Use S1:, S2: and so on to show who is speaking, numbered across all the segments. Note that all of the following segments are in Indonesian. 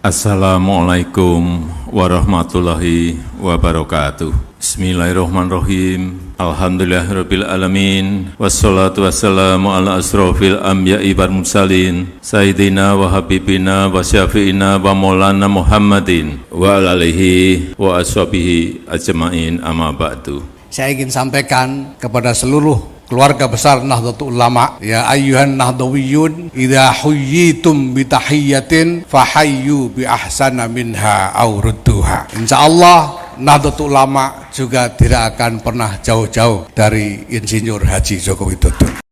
S1: Assalamualaikum warahmatullahi wabarakatuh. Bismillahirrahmanirrahim. Alhamdulillahirabbil alamin. Wassalatu wassalamu ala asrofil anbiya'i wal mursalin sayyidina wa habibina wa syafi'ina wa maulana Muhammadin wa ala alihi wa ashabihi ajma'in, amma ba'du.
S2: Saya ingin sampaikan kepada seluruh keluarga besar Nahdlatul Ulama, ya ayyuhan nahdawiyun idza huyyitum bi tahiyyatin fahayyu bi ahsana minha aw rudduha. Insyaallah Nahdlatul Ulama juga tidak akan pernah jauh-jauh dari Insinyur Haji Joko Widodo.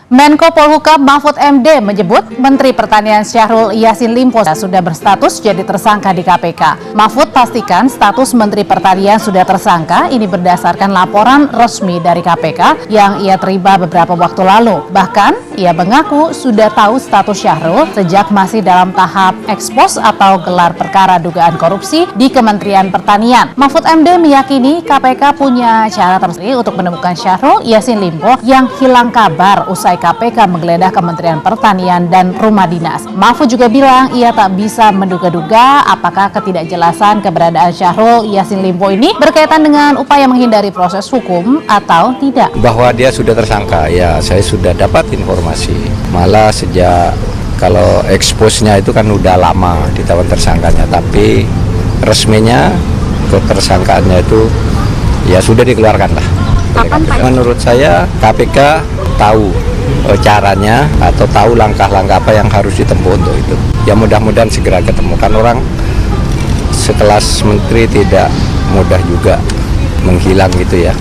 S3: Menko Polhukam Mahfud MD menyebut Menteri Pertanian Syahrul Yassin Limpo sudah berstatus jadi tersangka di KPK. Mahfud pastikan status Menteri Pertanian sudah tersangka ini berdasarkan laporan resmi dari KPK yang ia terima beberapa waktu lalu. Bahkan ia mengaku sudah tahu status Syahrul sejak masih dalam tahap ekspos atau gelar perkara dugaan korupsi di Kementerian Pertanian. Mahfud MD meyakini KPK punya cara tersendiri untuk menemukan Syahrul Yassin Limpo yang hilang kabar usai KPK menggeledah Kementerian Pertanian dan rumah dinas. Mahfud juga bilang ia tak bisa menduga-duga apakah ketidakjelasan keberadaan Syahrul Yassin Limpo ini berkaitan dengan upaya menghindari proses hukum atau tidak.
S4: Bahwa dia sudah tersangka, ya saya sudah dapat informasi. Malah sejak kalau eksposnya itu kan udah lama ditawan tersangkanya, tapi resminya ketersangkaannya itu ya sudah dikeluarkan lah. Menurut saya KPK tahu caranya atau tahu langkah-langkah apa yang harus ditempuh untuk itu. Ya mudah-mudahan segera ketemukan. Orang sekelas menteri tidak mudah juga menghilang gitu ya.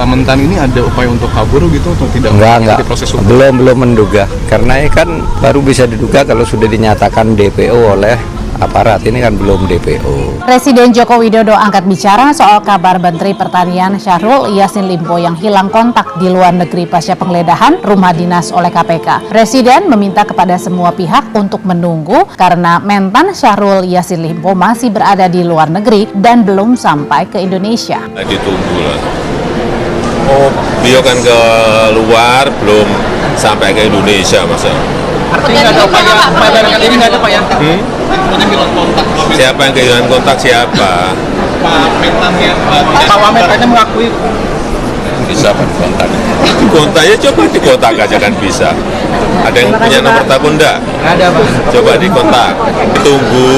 S5: Mentan ini ada upaya untuk kabur gitu atau tidak?
S4: Enggak.
S5: Proses hukum?
S4: Belum menduga. Karena ini kan baru bisa diduga kalau sudah dinyatakan DPO oleh aparat, ini kan belum DPO.
S3: Presiden Joko Widodo angkat bicara soal kabar Menteri Pertanian Syahrul Yassin Limpo yang hilang kontak di luar negeri pasca penggeledahan rumah dinas oleh KPK. Presiden meminta kepada semua pihak untuk menunggu karena mentan Syahrul Yassin Limpo masih berada di luar negeri dan belum sampai ke Indonesia.
S1: Ditunggu lah. Oh, beliau kan ke luar, belum sampai ke Indonesia masa.
S5: Artinya nggak ada upaya ini nggak ada Pak ya?
S1: Siapa yang kehilangan kontak siapa?
S5: Pak Mentannya mengakui
S1: Bisa kontak. Kontaknya coba dikontak aja kan bisa. Ada yang punya nomor telepon enggak?
S5: ada Pak.
S1: Coba dikontak. Tunggu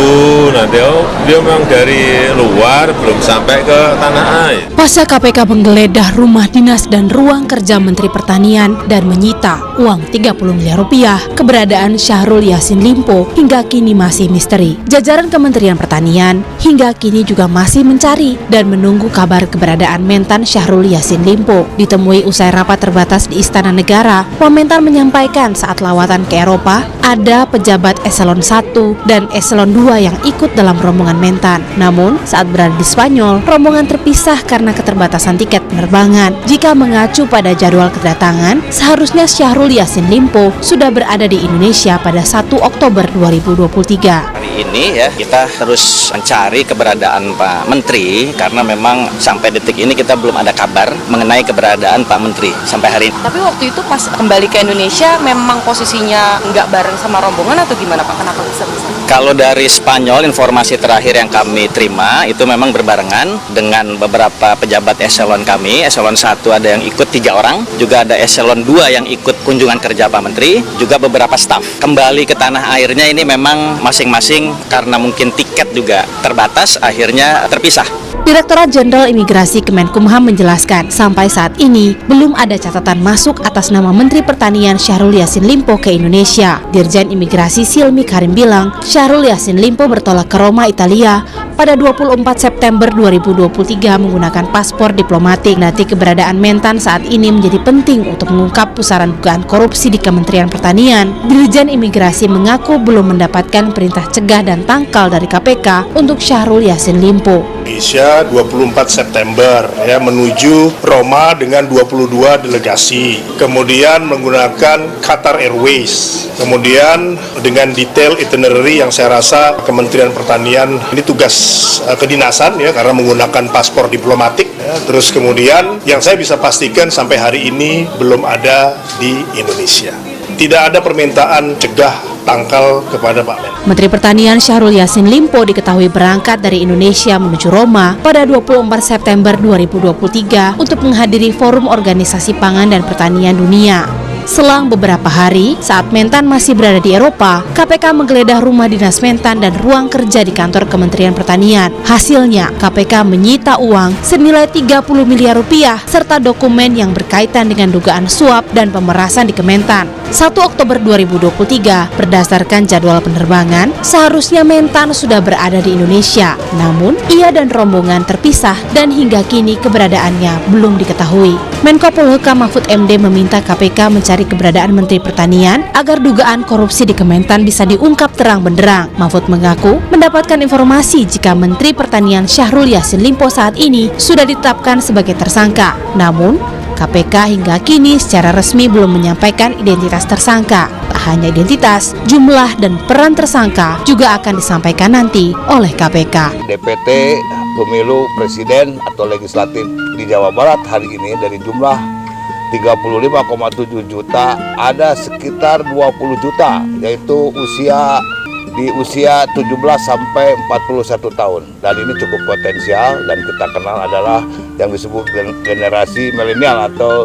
S1: nanti dia memang dari luar belum sampai ke tanah air.
S6: Pasca KPK menggeledah rumah dinas dan ruang kerja Menteri Pertanian dan menyita uang 30 miliar rupiah, keberadaan Syahrul Yassin Limpo hingga kini masih misteri. Jajaran Kementerian Pertanian hingga kini juga masih mencari dan menunggu kabar keberadaan mentan Syahrul Yassin Limpo. Ditemui usai rapat terbatas di Istana Negara, Wamentan menyampaikan saat lawatan ke Eropa ada pejabat eselon 1 dan eselon 2 yang ikut dalam rombongan mentan. Namun saat berada di Spanyol, rombongan terpisah karena keterbatasan tiket penerbangan. Jika mengacu pada jadwal kedatangan, seharusnya Syahrul Yassin Limpo sudah berada di Indonesia pada 1 Oktober 2023.
S4: Hari ini ya kita terus mencari keberadaan Pak Menteri karena memang sampai detik ini kita belum ada kabar mengenai keberadaan Pak Menteri sampai hari ini.
S7: Tapi waktu itu pas kembali ke Indonesia memang posisinya nggak bareng sama rombongan atau gimana Pak? Kenapa bisa?
S4: Kalau dari Spanyol informasi terakhir yang kami terima itu memang berbarengan dengan beberapa pejabat eselon kami. Eselon 1 ada yang ikut 3 orang, juga ada eselon 2 yang ikut kunjungan kerja Pak Menteri, juga beberapa staf. Kembali ke tanah airnya ini memang masing-masing karena mungkin tiket juga terbatas akhirnya terpisah.
S6: Direktorat Jenderal Imigrasi Kemenkumham menjelaskan, sampai saat ini belum ada catatan masuk atas nama Menteri Pertanian Syahrul Yassin Limpo ke Indonesia. Dirjen Imigrasi Silmi Karim bilang, Syahrul Yassin Limpo bertolak ke Roma, Italia pada 24 September 2023 menggunakan paspor diplomatik. Nanti keberadaan mentan saat ini menjadi penting untuk mengungkap pusaran dugaan korupsi di Kementerian Pertanian. Dirjen Imigrasi mengaku belum mendapatkan perintah cegah dan tangkal dari KPK untuk Syahrul Yassin Limpo.
S8: Indonesia 24 September ya menuju Roma dengan 22 delegasi. Kemudian menggunakan Qatar Airways. Kemudian dengan detail itinerary yang saya rasa Kementerian Pertanian ini tugas kedinasan ya karena menggunakan paspor diplomatik ya. Terus kemudian yang saya bisa pastikan sampai hari ini belum ada di Indonesia. Tidak ada permintaan cegah tangkal kepada Pak Menko.
S6: Menteri Pertanian Syahrul Yassin Limpo diketahui berangkat dari Indonesia menuju Roma pada 24 September 2023 untuk menghadiri Forum Organisasi Pangan dan Pertanian Dunia. Selang beberapa hari, saat Mentan masih berada di Eropa, KPK menggeledah rumah dinas Mentan dan ruang kerja di kantor Kementerian Pertanian. Hasilnya, KPK menyita uang senilai 30 miliar rupiah serta dokumen yang berkaitan dengan dugaan suap dan pemerasan di Kementan. 1 Oktober 2023, berdasarkan jadwal penerbangan, seharusnya Mentan sudah berada di Indonesia. Namun, ia dan rombongan terpisah dan hingga kini keberadaannya belum diketahui. Menko Polhukam Mahfud MD meminta KPK mencari keberadaan Menteri Pertanian agar dugaan korupsi di Kementan bisa diungkap terang benderang. Mahfud mengaku mendapatkan informasi jika Menteri Pertanian Syahrul Yassin Limpo saat ini sudah ditetapkan sebagai tersangka. Namun, KPK hingga kini secara resmi belum menyampaikan identitas tersangka. Tak hanya identitas, jumlah dan peran tersangka juga akan disampaikan nanti oleh KPK.
S9: DPT pemilu presiden atau legislatif di Jawa Barat hari ini dari jumlah 35,7 juta ada sekitar 20 juta yaitu di usia 17 sampai 41 tahun, dan ini cukup potensial dan kita kenal adalah yang disebut generasi milenial atau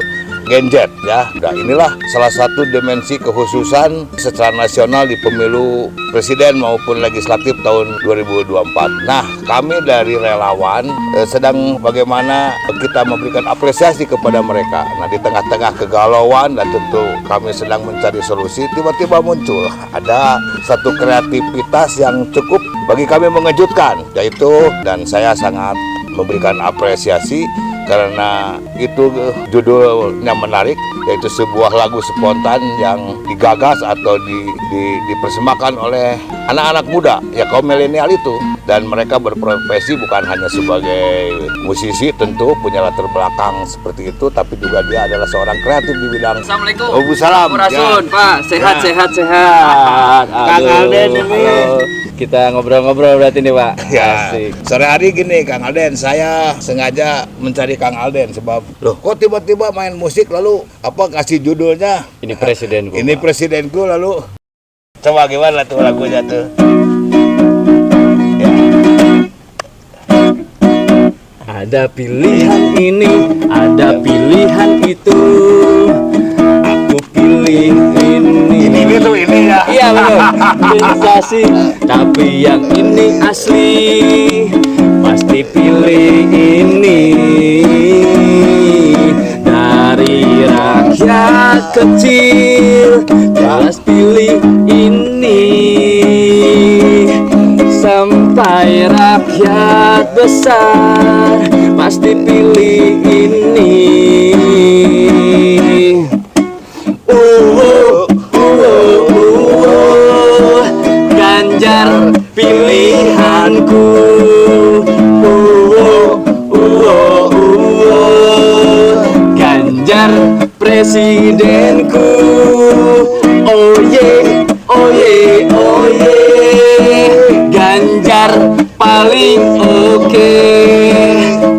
S9: Gen Z ya. Nah, inilah salah satu dimensi kekhususan secara nasional di pemilu presiden maupun legislatif tahun 2024. Nah, kami dari relawan sedang bagaimana kita memberikan apresiasi kepada mereka. Nah, di tengah-tengah kegalauan dan tentu kami sedang mencari solusi, tiba-tiba muncul ada satu kreativitas yang cukup bagi kami mengejutkan, yaitu, dan saya sangat memberikan apresiasi karena itu judulnya menarik, yaitu sebuah lagu spontan yang digagas atau dipersembahkan oleh anak-anak muda ya, kaum milenial itu, dan mereka berprofesi bukan hanya sebagai musisi, tentu punya latar belakang seperti itu, tapi juga dia adalah seorang kreatif di bidang.
S10: Assalamualaikum.
S9: Waalaikumsalam.
S10: Rasul,
S9: ya.
S10: Pak, sehat.
S9: Kang Alden ini.
S10: Kita ngobrol-ngobrol berarti nih, Pak.
S9: Ya, sore hari gini Kang Alden, saya sengaja mencari Kang Alden sebab loh kok tiba-tiba main musik lalu kasih judulnya
S10: Ini presidenku.
S9: Ini presidenku, lalu coba gimana tuh lagunya tuh? Ya.
S10: Ada pilihan ini, ada pilihan itu. Aku pilih ini.
S9: Ini ya.
S10: Iya betul. Sensasi, tapi yang ini asli. Pasti pilih ini. Dari rakyat kecil, jelas pilih ini. Sampai rakyat besar, pasti pilih ini. Ganjar pilihanku. Ganjar presidenku. Oh yeah, oh yeah, oh yeah. Ganjar paling oke.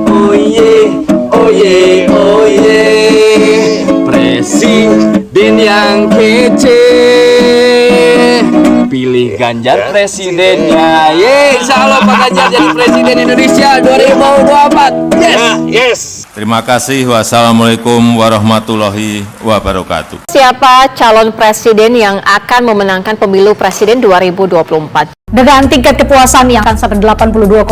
S10: Oh yeah, oh yeah, oh yeah. Presiden yang kece. Pilih Ganjar presidennya. Insya Allah Pak Ganjar jadi presiden Indonesia 2024. Yes.
S9: Yes.
S1: Terima kasih. Wassalamualaikum warahmatullahi wabarakatuh.
S11: Siapa calon presiden yang akan memenangkan pemilu presiden 2024?
S3: Dengan tingkat kepuasan yang akan sampai 82,2%,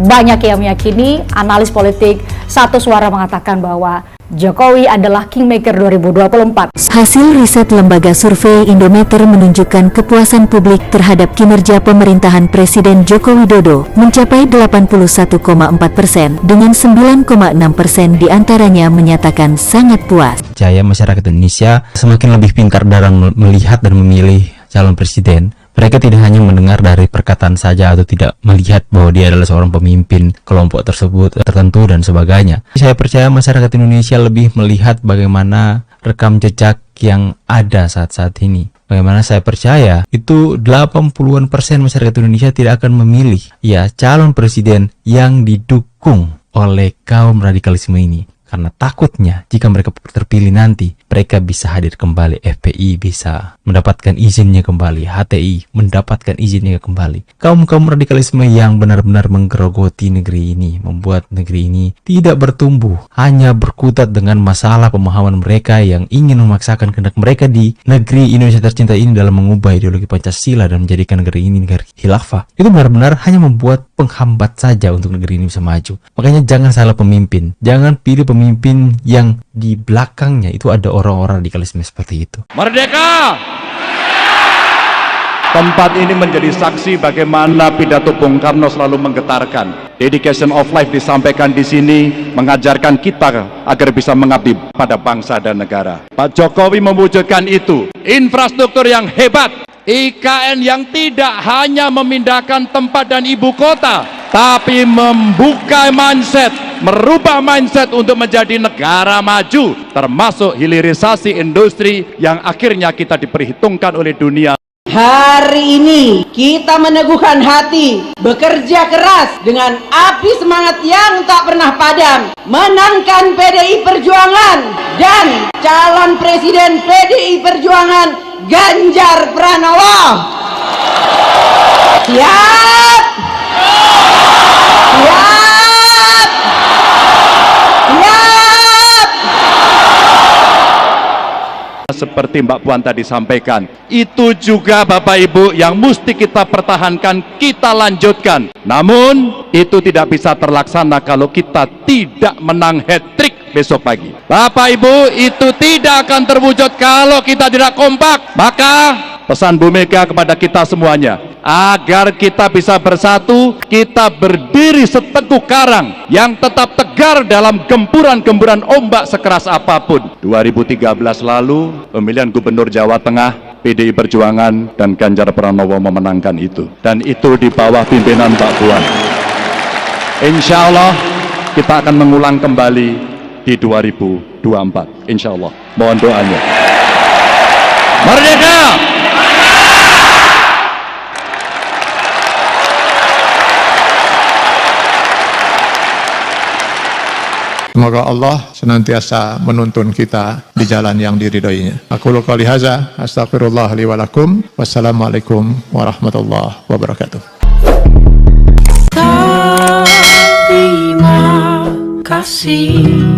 S3: banyak yang meyakini, analis politik satu suara mengatakan bahwa Jokowi adalah Kingmaker 2024.
S12: Hasil riset lembaga survei Indometer menunjukkan kepuasan publik terhadap kinerja pemerintahan Presiden Joko Widodo mencapai 81,4%, dengan 9,6% diantaranya menyatakan sangat puas.
S13: Percaya masyarakat Indonesia semakin lebih pintar dalam melihat dan memilih calon presiden. Mereka tidak hanya mendengar dari perkataan saja atau tidak melihat bahwa dia adalah seorang pemimpin kelompok tersebut tertentu dan sebagainya. Saya percaya masyarakat Indonesia lebih melihat bagaimana rekam jejak yang ada saat-saat ini. Bagaimana saya percaya itu 80% masyarakat Indonesia tidak akan memilih calon presiden yang didukung oleh kaum radikalisme ini. Karena takutnya jika mereka terpilih nanti, mereka bisa hadir kembali, FPI bisa mendapatkan izinnya kembali, HTI mendapatkan izinnya kembali. Kaum-kaum radikalisme yang benar-benar menggerogoti negeri ini, membuat negeri ini tidak bertumbuh, hanya berkutat dengan masalah pemahaman mereka yang ingin memaksakan kehendak mereka di negeri Indonesia tercinta ini dalam mengubah ideologi Pancasila dan menjadikan negeri ini negara khilafah. Itu benar-benar hanya membuat penghambat saja untuk negeri ini bisa maju. Makanya jangan salah pemimpin, jangan pilih pemimpin yang di belakangnya itu ada orang-orang radikalisme seperti itu.
S14: Merdeka! Tempat ini menjadi saksi bagaimana pidato Bung Karno selalu menggetarkan. Dedication of life disampaikan di sini, mengajarkan kita agar bisa mengabdi pada bangsa dan negara. Pak Jokowi mewujudkan itu. Infrastruktur yang hebat, IKN yang tidak hanya memindahkan tempat dan ibu kota, tapi membuka mindset, merubah mindset untuk menjadi negara maju, termasuk hilirisasi industri yang akhirnya kita diperhitungkan oleh dunia.
S15: Hari ini kita meneguhkan hati, bekerja keras dengan api semangat yang tak pernah padam, menangkan PDI Perjuangan dan calon presiden PDI Perjuangan Ganjar Pranowo. Siap! Siap! Siap!
S14: Seperti Mbak Puan tadi sampaikan, itu juga Bapak Ibu yang mesti kita pertahankan, kita lanjutkan. Namun itu tidak bisa terlaksana kalau kita tidak menang hat-trick besok pagi. Bapak Ibu, itu tidak akan terwujud kalau kita tidak kompak. Maka pesan Bu Mega kepada kita semuanya, agar kita bisa bersatu, kita berdiri seteguh karang yang tetap tegar dalam gempuran-gempuran ombak sekeras apapun. 2013 lalu, pemilihan Gubernur Jawa Tengah, PDI Perjuangan dan Ganjar Pranowo memenangkan itu. Dan itu di bawah pimpinan Mbak Puan. Insya Allah kita akan mengulang kembali di 2024. Insya Allah. Mohon doanya. Merdeka!
S16: Semoga Allah senantiasa menuntun kita di jalan yang diridhoinya. Aku qouli hadza, astaghfirullah li wa lakum. Wassalamualaikum warahmatullahi wabarakatuh.
S17: Terima kasih.